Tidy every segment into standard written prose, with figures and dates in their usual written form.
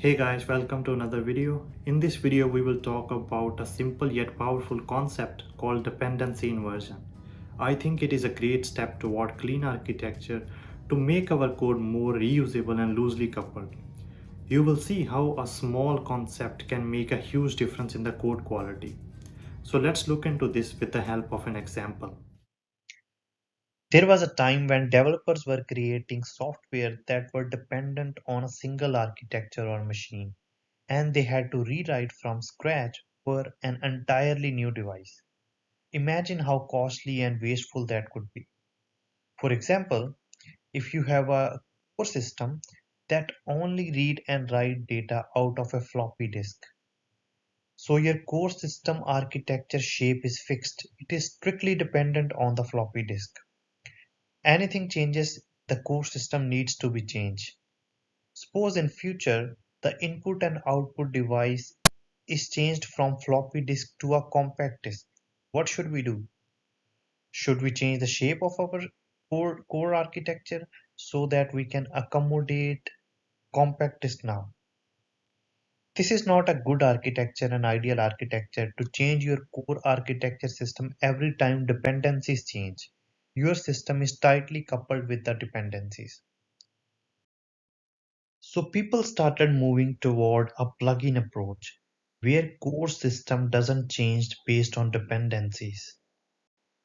Hey guys, welcome to another video. In this video, we will talk about a simple yet powerful concept called dependency inversion. I think it is a great step toward clean architecture to make our code more reusable and loosely coupled. You will see how a small concept can make a huge difference in the code quality. So let's look into this with the help of an example. There was a time when developers were creating software that were dependent on a single architecture or machine, and they had to rewrite from scratch for an entirely new device. Imagine how costly and wasteful that could be. For example, if you have a core system that only read and write data out of a floppy disk. So your core system architecture shape is fixed. It is strictly dependent on the floppy disk. Anything changes, the core system needs to be changed. Suppose in future the input and output device is changed from floppy disk to a compact disk. What should we do? Should we change the shape of our core architecture so that we can accommodate compact disk now? This is not a good architecture and ideal architecture to change your core architecture system every time dependencies change. Your system is tightly coupled with the dependencies. So people started moving toward a plug-in approach where core system doesn't change based on dependencies.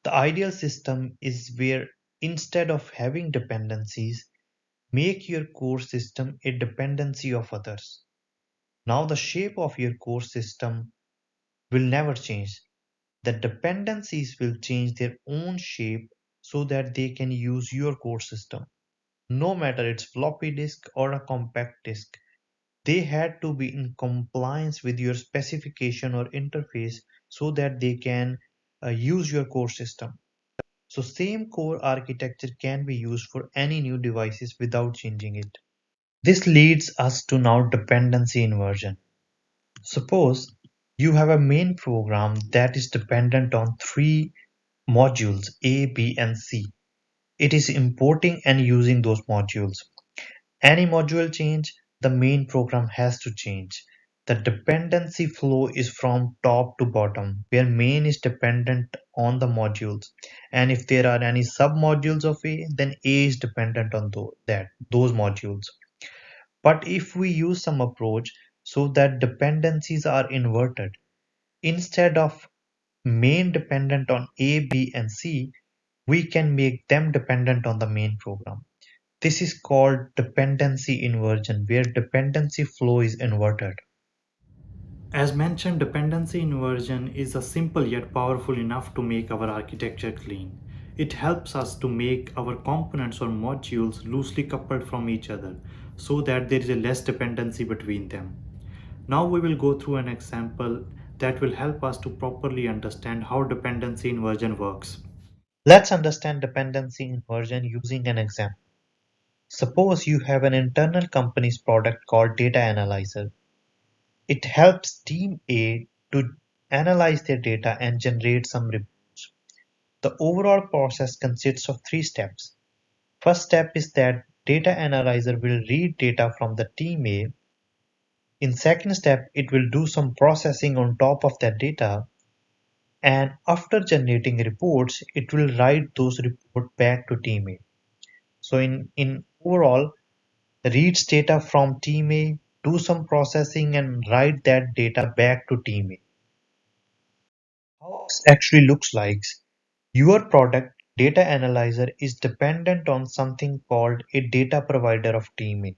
The ideal system is where instead of having dependencies, make your core system a dependency of others. Now the shape of your core system will never change. The dependencies will change their own shape so that they can use your core system. No matter it's floppy disk or a compact disk, they had to be in compliance with your specification or interface so that they can use your core system. So same core architecture can be used for any new devices without changing it. This leads us to now dependency inversion. Suppose you have a main program that is dependent on three modules A, B, and C. It is importing and using those modules. Any module change, the main program has to change. The dependency flow is from top to bottom, where main is dependent on the modules. And if there are any sub-modules of A, then A is dependent on those modules. But if we use some approach so that dependencies are inverted, instead of main dependent on A, B, and C, we can make them dependent on the main program. This is called dependency inversion, where dependency flow is inverted. As mentioned, dependency inversion is a simple yet powerful enough to make our architecture clean. It helps us to make our components or modules loosely coupled from each other so that there is a less dependency between them. Now we will go through an example that will help us to properly understand how dependency inversion works. Let's understand dependency inversion using an example. Suppose you have an internal company's product called Data Analyzer. It helps team A to analyze their data and generate some reports. The overall process consists of three steps. First step is that Data Analyzer will read data from the team A. In second step, it will do some processing on top of that data, and after generating reports, it will write those reports back to team A. So in overall, reads data from team A, do some processing and write that data back to team A. How this actually looks like, your product data analyzer is dependent on something called a data provider of team A,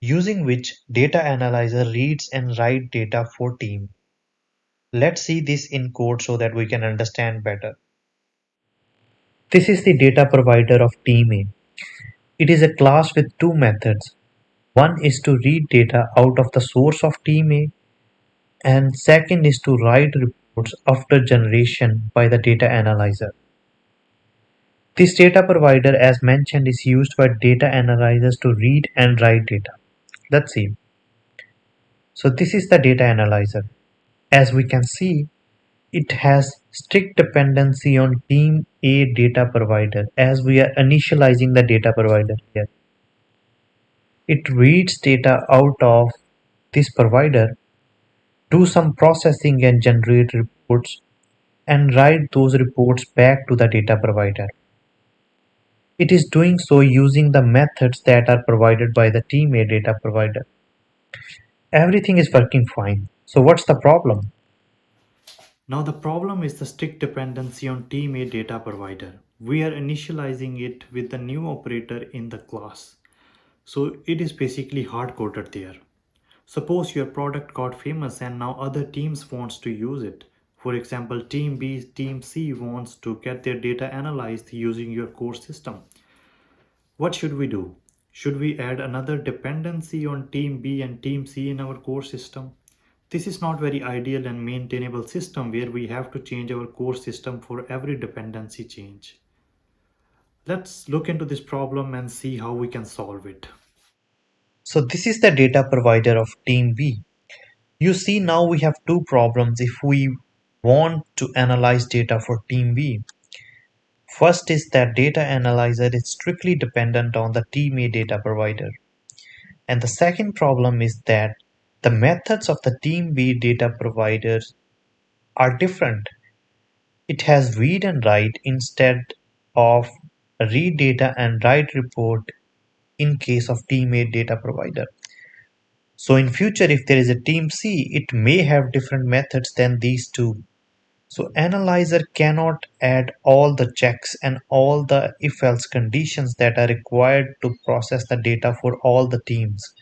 using which data analyzer reads and write data for team. Let's see this in code so that we can understand better. This is the data provider of team A. It is a class with two methods. One is to read data out of the source of team A, and second is to write reports after generation by the data analyzer. This data provider, as mentioned, is used by data analyzers to read and write data. Let's see. So this is the data analyzer. As we can see, it has strict dependency on team A data provider as we are initializing the data provider here. It reads data out of this provider, do some processing and generate reports, and write those reports back to the data provider. It is doing so using the methods that are provided by the teammate data provider. Everything is working fine. So what's the problem? Now the problem is the strict dependency on teammate data provider. We are initializing it with the new operator in the class. So it is basically hard coded there. Suppose your product got famous and now other teams wants to use it. For example, team B, team C wants to get their data analyzed using your core system. What should we do? Should we add another dependency on team B and team C in our core system? This is not very ideal and maintainable system where we have to change our core system for every dependency change. Let's look into this problem and see how we can solve it. So this is the data provider of team B. You see now we have two problems if we want to analyze data for team B. First is that data analyzer is strictly dependent on the teammate data provider. And the second problem is that the methods of the team B data providers are different. It has read and write instead of read data and write report in case of teammate data provider. So in future, if there is a team C, it may have different methods than these two. So analyzer cannot add all the checks and all the if else conditions that are required to process the data for all the teams.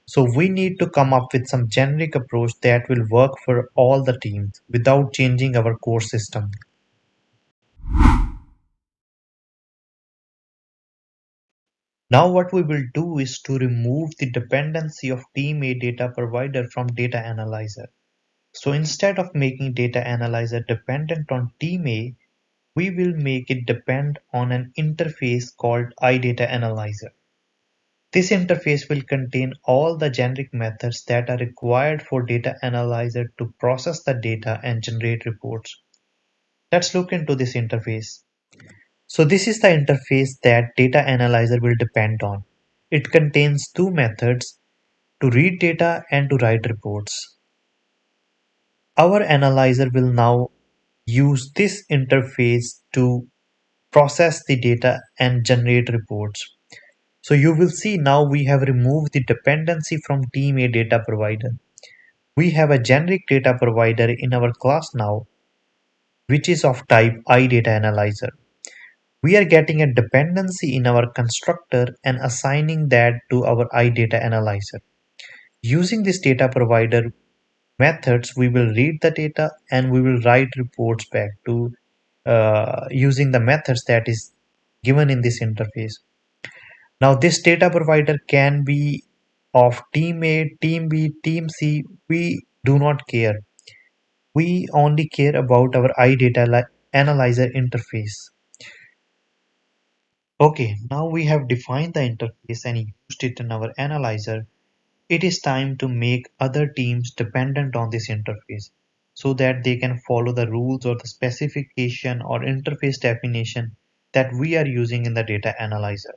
So we need to come up with some generic approach that will work for all the teams without changing our core system. Now what we will do is to remove the dependency of team A data provider from data analyzer. So instead of making data analyzer dependent on team A, we will make it depend on an interface called iData Analyzer. This interface will contain all the generic methods that are required for data analyzer to process the data and generate reports. Let's look into this interface. So this is the interface that data analyzer will depend on. It contains two methods, to read data and to write reports. Our analyzer will now use this interface to process the data and generate reports. So you will see now we have removed the dependency from team A data provider. We have a generic data provider in our class now, which is of type iDataAnalyzer. We are getting a dependency in our constructor and assigning that to our iDataAnalyzer. Using this data provider methods, we will read the data and we will write reports back to using the methods that is given in this interface. Now this data provider can be of team A, team B, team C. We do not care. We only care about our iData analyzer interface. Okay, now we have defined the interface and used it in our analyzer. It is time to make other teams dependent on this interface so that they can follow the rules or the specification or interface definition that we are using in the data analyzer.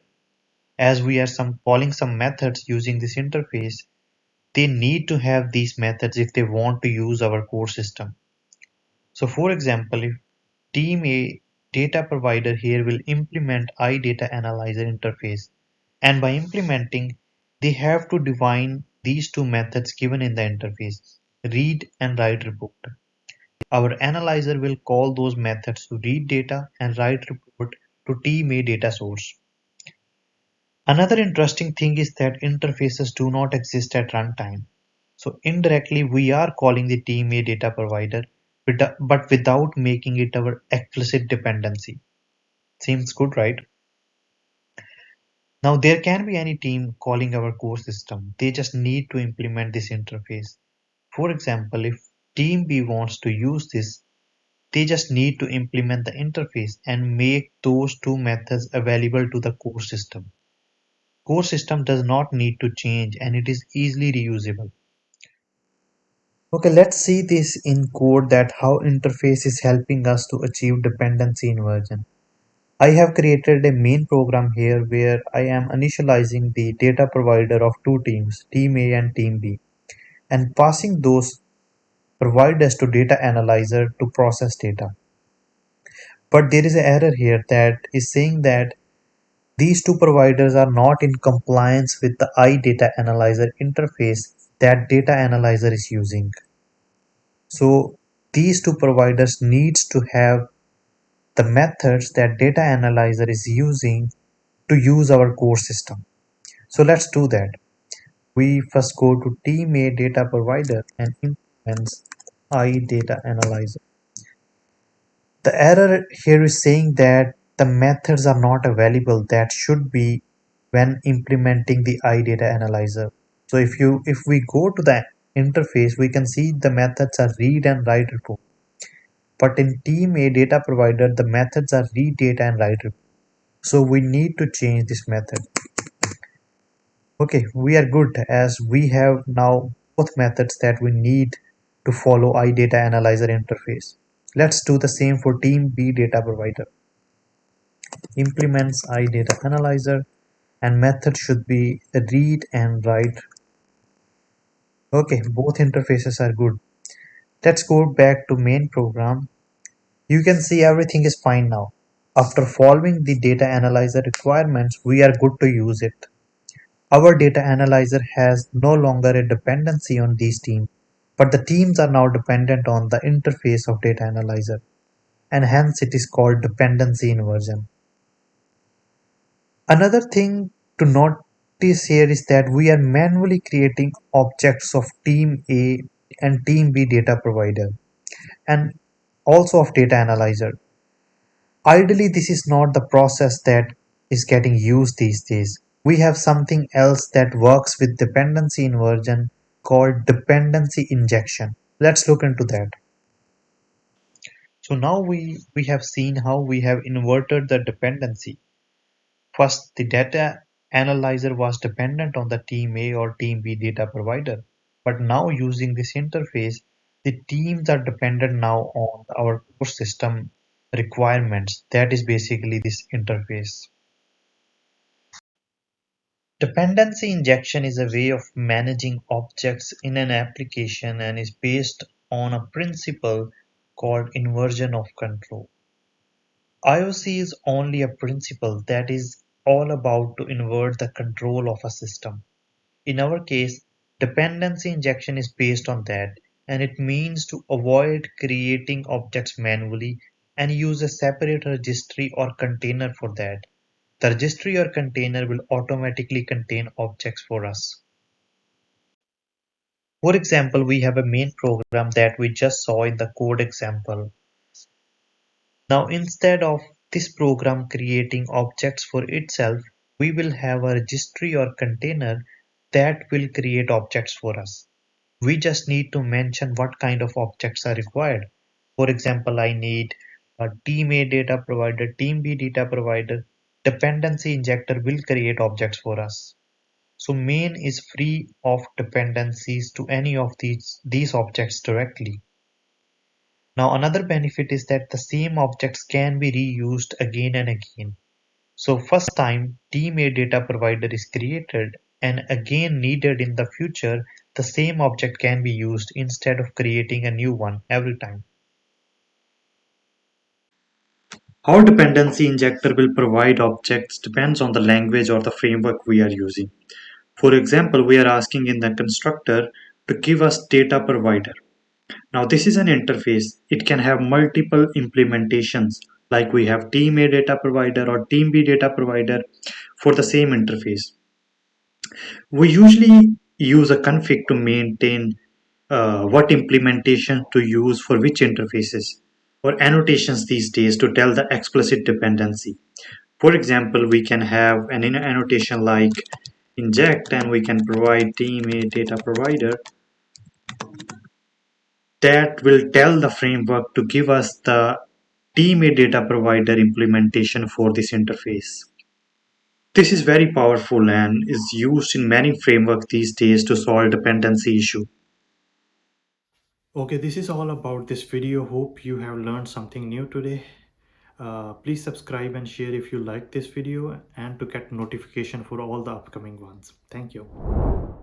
As we are calling some methods using this interface, they need to have these methods if they want to use our core system. So for example, if team A data provider here will implement iData Analyzer interface, and by implementing, they have to define these two methods given in the interface, read and write report. Our analyzer will call those methods to read data and write report to team A data source. Another interesting thing is that interfaces do not exist at runtime. So indirectly, we are calling the team A data provider, but without making it our explicit dependency. Seems good, right? Now there can be any team calling our core system. They just need to implement this interface. For example, if team B wants to use this, they just need to implement the interface and make those two methods available to the core system. Core system does not need to change and it is easily reusable. Okay, let's see this in code that how interface is helping us to achieve dependency inversion. I have created a main program here where I am initializing the data provider of two teams, team A and team B, and passing those providers to data analyzer to process data. But there is an error here that is saying that these two providers are not in compliance with the iData Analyzer interface that data analyzer is using. So these two providers needs to have the methods that data analyzer is using to use our core system. So let's do that. We first go to team A data provider and implements iData Analyzer. The error here is saying that the methods are not available that should be when implementing the iData Analyzer. So if we go to the interface, we can see the methods are read and write report. But in team A data provider, the methods are read data and write report. So we need to change this method. Okay, we are good as we have now both methods that we need to follow iData Analyzer interface. Let's do the same for team B data provider. Implements iData Analyzer and method should be read and write. Okay, both interfaces are good. Let's go back to main program. You can see everything is fine now. After following the data analyzer requirements, we are good to use it. Our data analyzer has no longer a dependency on these teams, but the teams are now dependent on the interface of data analyzer, and hence it is called dependency inversion. Another thing to notice here is that we are manually creating objects of team A and team B data provider and also of data analyzer. Ideally, this is not the process that is getting used these days. We have something else that works with dependency inversion called dependency injection. Let's look into that. So now we have seen how we have inverted the dependency. First, the data analyzer was dependent on the team A or team B data provider. But now using this interface, the teams are dependent now on our core system requirements. That is basically this interface. Dependency injection is a way of managing objects in an application and is based on a principle called inversion of control. IOC is only a principle that is all about to invert the control of a system. In our case, dependency injection is based on that, and it means to avoid creating objects manually and use a separate registry or container for that. The registry or container will automatically contain objects for us. For example, we have a main program that we just saw in the code example. Now, instead of this program creating objects for itself, we will have a registry or container that will create objects for us. We just need to mention what kind of objects are required. For example, I need a team A data provider, team B data provider. Dependency injector will create objects for us. So main is free of dependencies to any of these objects directly. Now another benefit is that the same objects can be reused again and again. So first time team A data provider is created and again needed in the future, the same object can be used instead of creating a new one every time. How dependency injector will provide objects depends on the language or the framework we are using. For example, we are asking in the constructor to give us data provider. Now this is an interface. It can have multiple implementations like we have team A data provider or team B data provider for the same interface. We usually use a config to maintain what implementation to use for which interfaces or annotations these days to tell the explicit dependency. For example, we can have an annotation like inject and we can provide team A data provider that will tell the framework to give us the team A data provider implementation for this interface. This is very powerful and is used in many frameworks these days to solve dependency issue. Okay, this is all about this video. Hope you have learned something new today. Please subscribe and share if you like this video and to get notification for all the upcoming ones. Thank you.